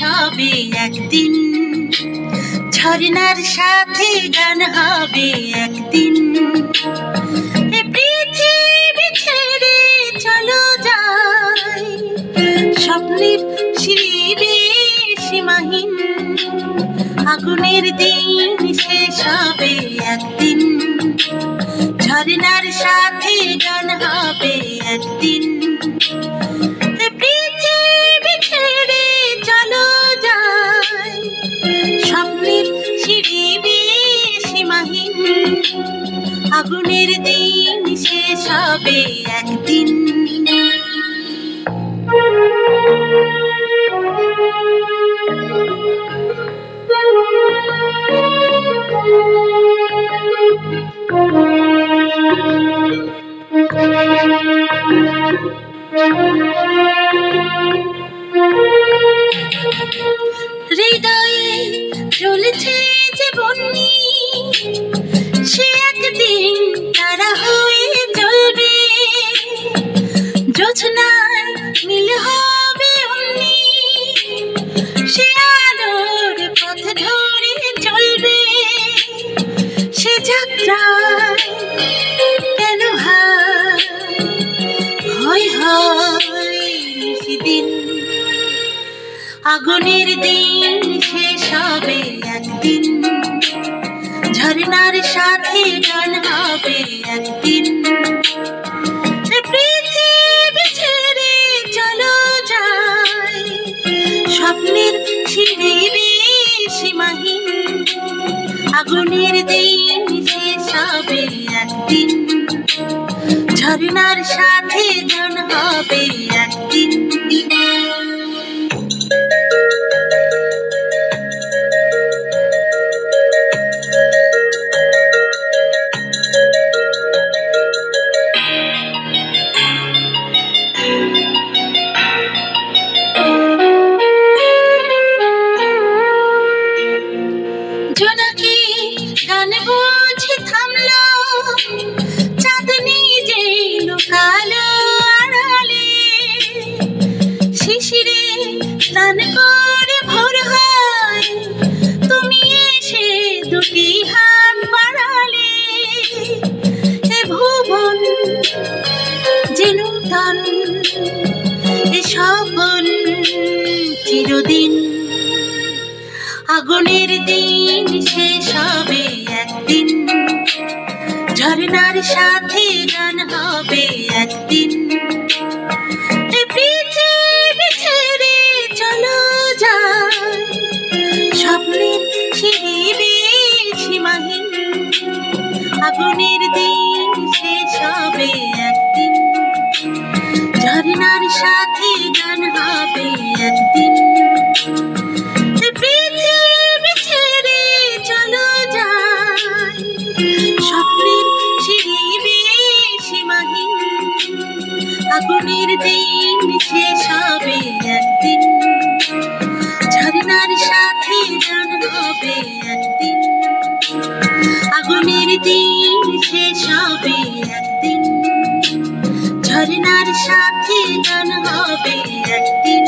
হবে একদিন, ঝরনার সাথে গান হবে একদিন। এ পৃথিবী ছেড়ে চলো যাই, স্বপ্নের সিঁড়ি সীমাহীন। আগুনের দিন শেষ হবে একদিন, ঝরনার সাথে গান হবে একদিন। পৃথিবী ছেড়ে চলো যাই, স্বপ্নের সিঁড়ি সীমাহীন। আগুনের দিন শেষ হবে একদিন। হৃদয়ে চলেছে যে বন্যি, সে একদিন তারা হয়ে জ্বলবে। জোছনায় নীল হবে অমনি, সে আলোর পথ ধরে চলবে। সে যাত্রায় কেন ভয় হয় সেদিন। আগুনের দিন শেষ হবে একদিন, ঝরনার সাথে গান হবে একদিন। পৃথিবী ছেড়ে চলো যাই, স্বপ্নের সিঁড়ি সীমাহীন। আগুনের দিন শেষ হবে একদিন, ঝরনার সাথে গান হবে একদিন। জোনাকি গান বুঝি থামলো, চাঁদনি যে লুকালো আড়ালে। শিশিরে স্নান করে ভোর হয়, তুমি এসে দুটি হাত বাড়ালে। এ ভুবন যে নূতন, এ স্বপন চিরদিন। আগুনের দিন শেষ হবে একদিন, ঝরনার সাথে গান হবে একদিন। পৃথিবী ছেড়ে চলো যাই, স্বপ্নের সিঁড়ি সীমাহীন। আগুনের দিন শেষ হবে একদিন, ঝরনার সাথে গান হবে একদিন। পৃথিবী ছেড়ে চলো যাই, স্বপ্নের সিঁড়ি সীমাহীন। আগুনের দিন শেষ হবে একদিন, ঝরনার সাথে গান হবে একদিন। আগুনের দিন শেষ হবে একদিন, ঝরনার সাথে গান হবে একদিন।